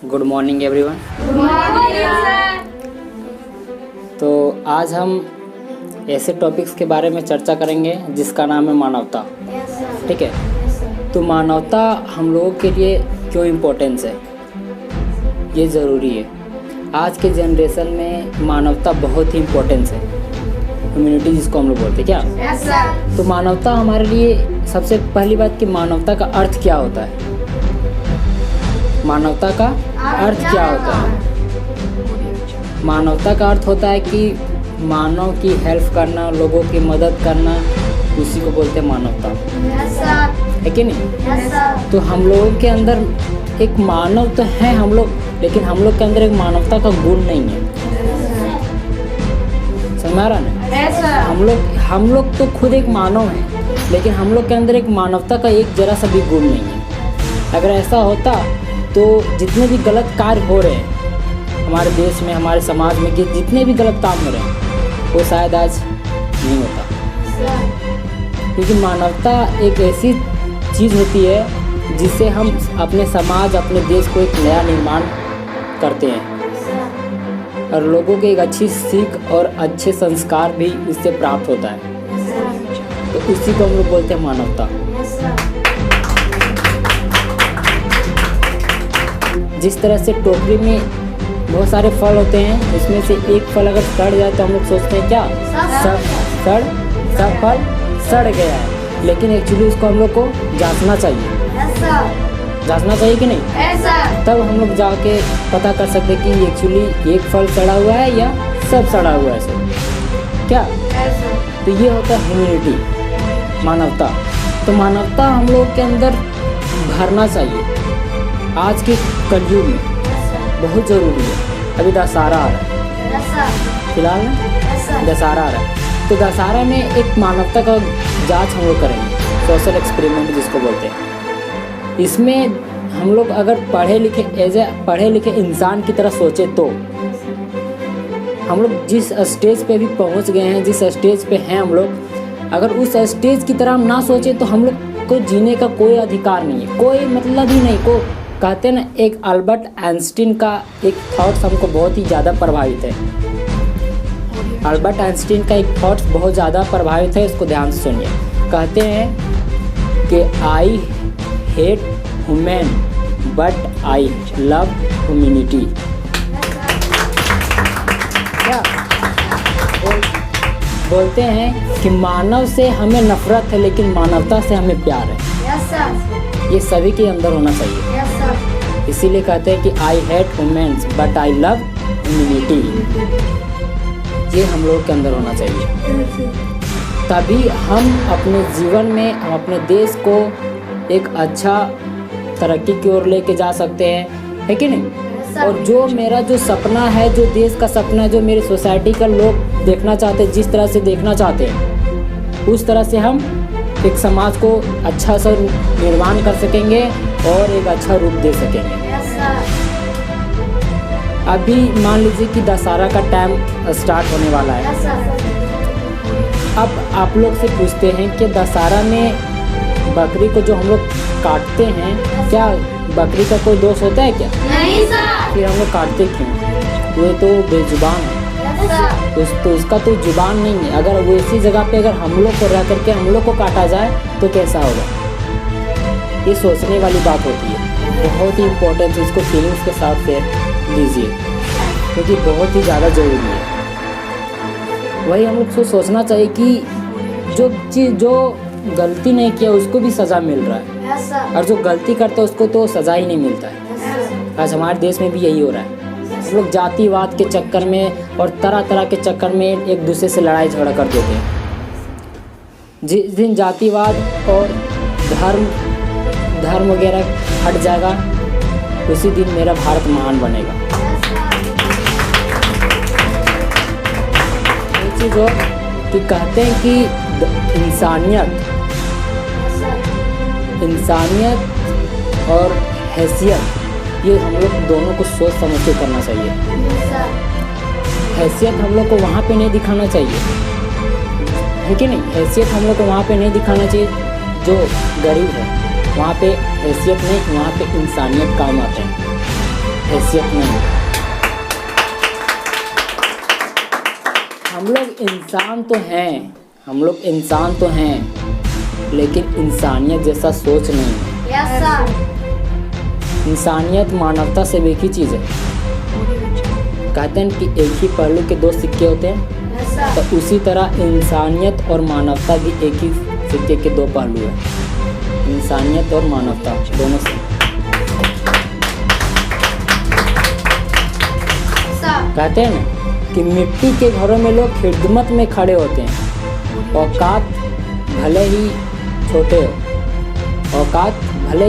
Good morning everyone. Good morning sir. तो आज हम ऐसे टॉपिक्स के बारे में चर्चा करेंगे जिसका नाम है मानवता। ठीक है, तो मानवता हम लोगों के लिए क्यों इम्पोर्टेंस है, ये ज़रूरी है। आज के जनरेशन में मानवता बहुत ही इम्पोर्टेंस है। ह्यूमैनिटी जिसको हम लोग बोलते हैं क्या। Yes sir. तो मानवता हमारे लिए सबसे पहली बात कि मानवता का अर्थ क्या होता है। मानवता का अर्थ क्या होता है? मानवता का अर्थ होता है कि मानव की हेल्प करना, लोगों की मदद करना, उसी को बोलते हैं मानवता। Yes sir. है कि नहीं? Yes sir. तो हम लोगों के अंदर एक मानव तो है हम लोग, लेकिन हम लोग के अंदर एक मानवता का गुण नहीं है। समझ आ रहा ना? Yes sir. हम लोग तो खुद एक मानव हैं, लेकिन हम लोग के अंदर एक मानवता का एक जरा सा भी गुण नहीं है। अगर ऐसा होता तो जितने भी गलत कार्य हो रहे हैं हमारे देश में, हमारे समाज में, कि जितने भी गलत काम हो रहे हैं वो शायद आज नहीं होता। क्योंकि मानवता एक ऐसी चीज़ होती है जिससे हम अपने समाज, अपने देश को एक नया निर्माण करते हैं और लोगों को एक अच्छी सीख और अच्छे संस्कार भी इससे प्राप्त होता है। तो इसी को हम लोग बोलते हैं मानवता। जिस तरह से टोकरी में बहुत सारे फल होते हैं, उसमें से एक फल अगर सड़ जाए तो हम लोग सोचते हैं क्या, सब फल सड़ गया है, लेकिन एक्चुअली उसको हम लोग को जांचना चाहिए। जांचना चाहिए कि नहीं? तब हम लोग जाके पता कर सकते हैं कि एक्चुअली एक फल सड़ा हुआ है या सब सड़ा हुआ है सब क्या। तो ये होता है ह्यूमैनिटी, मानवता। तो मानवता हम लोग के अंदर भरना चाहिए आज के कलयुग में, बहुत ज़रूरी है। अभी दशहरा आ रहा है, फिलहाल में दशहरा आ रहा है, तो दशहरा में एक मानवता का जांच हम लोग करेंगे, सोशल एक्सपेरिमेंट जिसको बोलते हैं। इसमें हम लोग अगर पढ़े लिखे इंसान की तरह सोचे तो हम लोग जिस स्टेज पे भी पहुंच गए हैं, जिस स्टेज पे हैं हम लोग, अगर उस स्टेज की तरह हम ना सोचे तो हम लोग को जीने का कोई अधिकार नहीं है, कोई मतलब ही नहीं। को कहते हैं ना, एक अल्बर्ट आइंस्टीन का एक थॉट्स हमको बहुत ही ज़्यादा प्रभावित है। अल्बर्ट आइंस्टीन का एक थॉट्स बहुत ज़्यादा प्रभावित है, इसको ध्यान से सुनिए। कहते हैं कि I hate human but I love humanity. क्या बोलते हैं कि मानव से हमें नफरत है, लेकिन मानवता से हमें प्यार है। ये सभी के अंदर होना चाहिए। इसीलिए कहते हैं कि I hate humans but I love humanity. ये हम लोग के अंदर होना चाहिए, तभी हम अपने जीवन में, हम अपने देश को एक अच्छा तरक्की की ओर लेके जा सकते हैं, है कि नहीं? और जो मेरा जो सपना है, जो देश का सपना है, जो मेरी सोसाइटी का लोग देखना चाहते हैं, जिस तरह से देखना चाहते हैं, उस तरह से हम एक समाज को अच्छा सा निर्माण कर सकेंगे और एक अच्छा रूप दे सकेंगे। अभी मान लीजिए कि दशहरा का टाइम स्टार्ट होने वाला है। अब आप लोग से पूछते हैं कि दशहरा में बकरी को जो हम लोग काटते हैं, क्या बकरी का कोई दोष होता है क्या? नहीं सर। फिर हम लोग काटते क्यों? वो तो बेजुबान है, तो उसका तो जुबान नहीं है। अगर वो इसी जगह पे अगर हम लोग को रह करके हम लोग को काटा जाए तो कैसा होगा? ये सोचने वाली बात होती है। बहुत ही इम्पोर्टेंट, इसको फीलिंग्स के साथ शेयर लीजिए, क्योंकि बहुत ही ज़्यादा ज़रूरी है। वही हम लोग को सोचना चाहिए कि जो गलती नहीं किया उसको भी सज़ा मिल रहा है, और जो गलती करता है उसको तो सज़ा ही नहीं मिलता है। आज हमारे देश में भी यही हो रहा है। हम लोग जातिवाद के चक्कर में और तरह तरह के चक्कर में एक दूसरे से लड़ाई झगड़ा कर देते हैं। जिस दिन जातिवाद और धर्म वगैरह हट जाएगा, उसी दिन मेरा भारत महान बनेगा। ये चीज़ हो कि कहते हैं कि इंसानियत और हैसियत, ये हम लोग दोनों को सोच समझ के करना चाहिए। हैसियत हम लोग को वहाँ पे नहीं दिखाना चाहिए, है कि नहीं? हैसियत हम लोग को वहाँ पे नहीं दिखाना चाहिए जो गरीब है, वहाँ पे हैसियत नहीं, वहाँ पे इंसानियत काम आता है। हैसियत नहीं है। हम लोग इंसान तो हैं, लेकिन इंसानियत जैसा सोच नहीं है। Yes sir. इंसानियत मानवता से एक ही चीज़ है। कहते हैं कि एक ही पहलू के दो सिक्के होते हैं, यस सर। तो उसी तरह इंसानियत और मानवता भी एक ही सिक्के के दो पहलू हैं। इंसानियत और मानवता दोनों से। कहते हैं ना कि मिट्टी के घरों में लोग खिदमत में खड़े होते हैं। औकात भले ही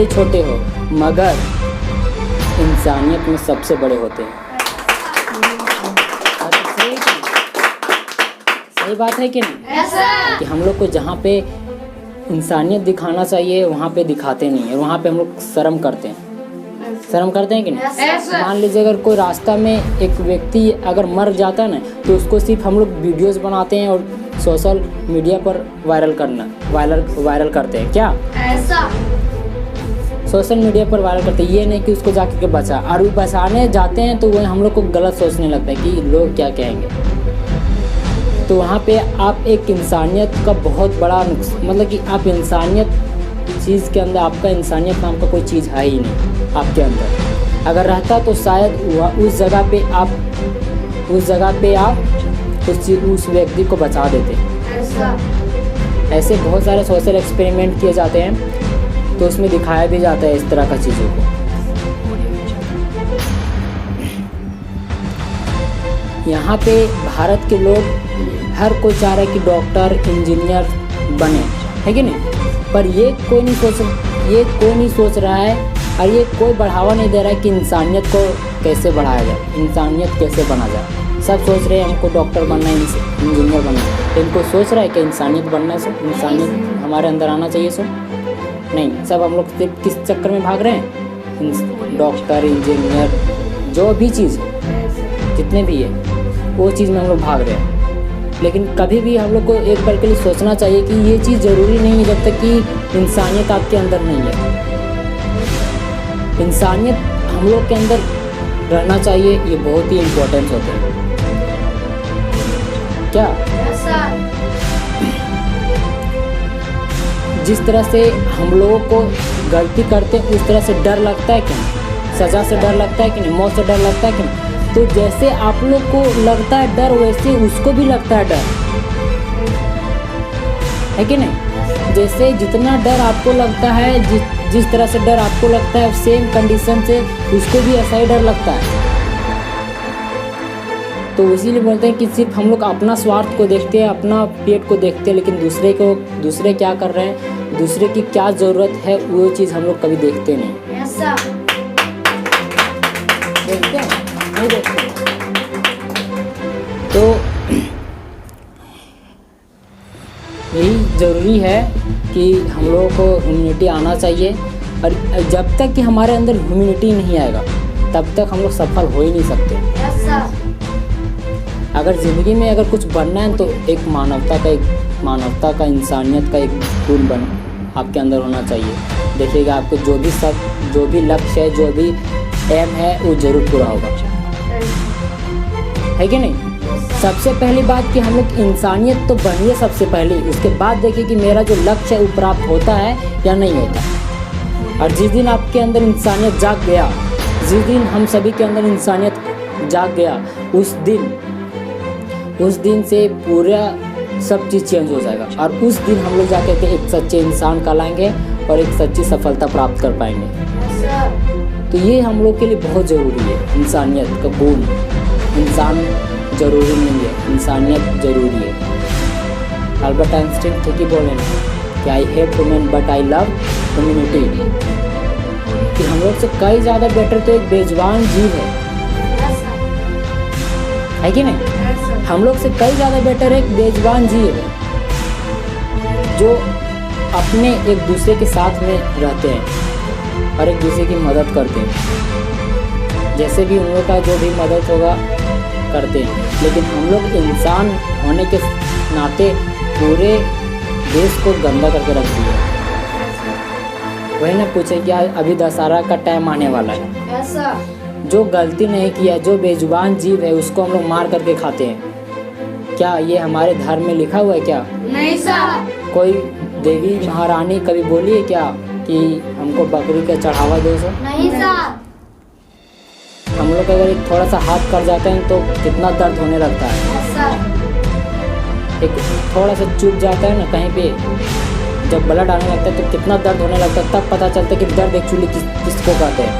छोटे हो मगर इंसानियत में सबसे बड़े होते हैं। सही बात है कि नहीं? Yes sir. कि हम लोग को जहाँ पे इंसानियत दिखाना चाहिए वहाँ पे दिखाते नहीं है, वहाँ पे हम लोग शर्म करते हैं। शर्म करते हैं कि नहीं? Yes sir. मान लीजिए अगर कोई रास्ता में एक व्यक्ति अगर मर जाता है ना, तो उसको सिर्फ हम लोग वीडियोस बनाते हैं और सोशल मीडिया पर वायरल करते हैं। क्या ऐसा सोशल मीडिया पर वायरल करते हैं, ये नहीं कि उसको जाके के बचा। और वो बचाने जाते हैं तो वो हम लोग को गलत सोचने लगता है कि लोग क्या कहेंगे। तो वहाँ पे आप एक इंसानियत का बहुत बड़ा मतलब कि आप इंसानियत चीज़ के अंदर, आपका इंसानियत नाम का कोई चीज़ है ही नहीं आपके अंदर। अगर रहता तो शायद उस जगह पे आप उस व्यक्ति को बचा देते। ऐसा ऐसे बहुत सारे सोशल एक्सपेरिमेंट किए जाते हैं, तो उसमें दिखाया भी जाता है इस तरह का चीज़ों को। यहाँ पे भारत के लोग हर कोई चाह रहा है कि डॉक्टर इंजीनियर बने, है कि नहीं? पर ये कोई नहीं सोच रहा है और ये कोई बढ़ावा नहीं दे रहा है कि इंसानियत को कैसे बढ़ाया जाए, इंसानियत कैसे बना जाए। सब सोच रहे हैं हमको डॉक्टर बनना है, इंजीनियर बनना है। इनको सोच रहा है कि इंसानियत बनना से इंसानियत हमारे अंदर आना चाहिए। सो नहीं, सब हम लोग सिर्फ किस चक्कर में भाग रहे हैं? डॉक्टर इंजीनियर जो भी चीज़ जितने भी है वो चीज़ में हम लोग भाग रहे हैं। लेकिन कभी भी हम लोग को एक पल के लिए सोचना चाहिए कि ये चीज़ ज़रूरी नहीं है जब तक कि इंसानियत आपके अंदर नहीं है। इंसानियत हम लोग के अंदर रहना चाहिए, ये बहुत ही इम्पोर्टेंस होते हैं। क्या यस सर। जिस तरह से हम लोगों को गलती करते हैं उस तरह से डर लगता है कि नहीं? सज़ा से डर लगता है कि नहीं? मौत से डर लगता है कि नहीं? तो जैसे आप लोग को लगता है डर, वैसे उसको भी लगता है डर, है कि नहीं? जैसे जितना डर आपको लगता है, जिस तरह से डर आपको लगता है, सेम कंडीशन से उसको भी ऐसा ही डर लगता है। तो इसीलिए बोलते हैं कि सिर्फ हम लोग अपना स्वार्थ को देखते हैं, अपना पेट को देखते हैं, लेकिन दूसरे क्या कर रहे हैं, दूसरे की क्या ज़रूरत है, वो चीज़ हम लोग कभी देखते नहीं। Yes sir. देखते हैं नहीं देखते। तो यही ज़रूरी है कि हम लोगों को ह्यूमैनिटी आना चाहिए। और जब तक कि हमारे अंदर ह्यूमैनिटी नहीं आएगा तब तक हम लोग सफल हो ही नहीं सकते। Yes sir. अगर ज़िंदगी में अगर कुछ बनना है तो एक मानवता का इंसानियत का एक गुण बन आपके अंदर होना चाहिए। देखिएगा आपको जो भी लक्ष्य है, जो भी एम है, वो ज़रूर पूरा होगा, है कि नहीं? सबसे पहली बात कि हम लोग इंसानियत तो बनिए सबसे पहले, उसके बाद देखिए कि मेरा जो लक्ष्य है वो प्राप्त होता है या नहीं होता। और जिस दिन आपके अंदर इंसानियत जाग गया, जिस दिन हम सभी के अंदर इंसानियत जाग गया, उस दिन से पूरा सब चीज़ चेंज हो जाएगा। और उस दिन हम लोग जाकर के एक सच्चे इंसान कहलाएंगे और एक सच्ची सफलता प्राप्त कर पाएंगे। Yes sir. तो ये हम लोग के लिए बहुत ज़रूरी है, इंसानियत का गुण। इंसान ज़रूरी नहीं है, इंसानियत ज़रूरी है। अल्बर्ट आइंस्टीन ठीक ही बोले ना कि I hate human but I love humanity. कि हम लोग से कई ज़्यादा बेटर तो एक बेजुबान जीव है कि नहीं? हम लोग से कई ज़्यादा बेटर एक बेजुबान जीव है जो अपने एक दूसरे के साथ में रहते हैं और एक दूसरे की मदद करते हैं। जैसे भी उन लोग का जो भी मदद होगा करते हैं। लेकिन हम लोग इंसान होने के नाते पूरे देश को गंदा करके रख दिया। वही ना पूछे कि अभी दशहरा का टाइम आने वाला है। Yes sir. जो गलती नहीं किया, जो बेजुबान जीव है उसको हम लोग मार करके खाते हैं। क्या ये हमारे धर्म में लिखा हुआ है क्या? नहीं सर। कोई देवी महारानी कभी बोली है क्या कि हमको बकरी का चढ़ावा दो सर? नहीं सर। हम लोग अगर एक थोड़ा सा हाथ कट जाते हैं तो कितना दर्द होने लगता है। Yes sir. एक थोड़ा सा चुभ जाता है ना कहीं पे, जब ब्लड आने लगता है तो कितना दर्द होने लगता है, तब पता चलता है कि दर्द एक्चुअली किसको कहते हैं।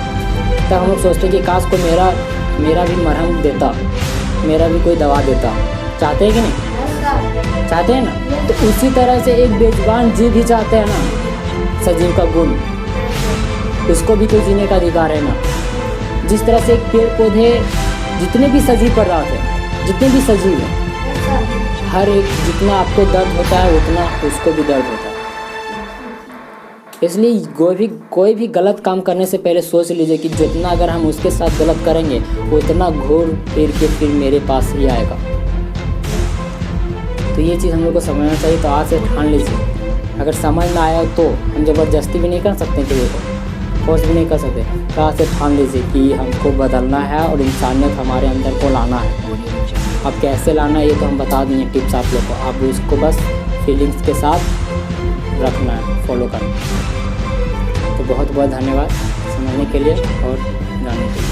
तब हम लोग सोचते हैं कि काश को मेरा भी मरहम देता, मेरा भी कोई दवा देता। चाहते हैं कि नहीं? Yes sir. चाहते हैं ना? तो उसी तरह से एक बेजुबान जीव भी चाहते हैं ना सजीव का गुण, उसको भी तो जीने का अधिकार है ना। जिस तरह से एक पेड़ पौधे जितने भी सजीव पदार्थ हैं, जितने भी सजीव हैं, यस सर। हर एक जितना आपको दर्द होता है उतना उसको भी दर्द होता है। इसलिए कोई भी गलत काम करने से पहले सोच लीजिए कि जितना अगर हम उसके साथ गलत करेंगे उतना घूर फिर के फिर मेरे पास ही आएगा। तो ये चीज़ हम लोग को समझना चाहिए। तो आज से ठान लीजिए, अगर समझ ना आया तो हम ज़बरदस्ती भी नहीं कर सकते, किसी को फोर्स भी नहीं कर सकते। तो आज से ठान लीजिए कि हमको बदलना है और इंसानियत हमारे अंदर को लाना है। अब कैसे लाना है ये तो हम बता देंगे टिप्स आप लोग को, आप उसको बस फीलिंग्स के साथ रखना है, फॉलो करना है। तो बहुत बहुत धन्यवाद समझने के लिए और जानने के लिए।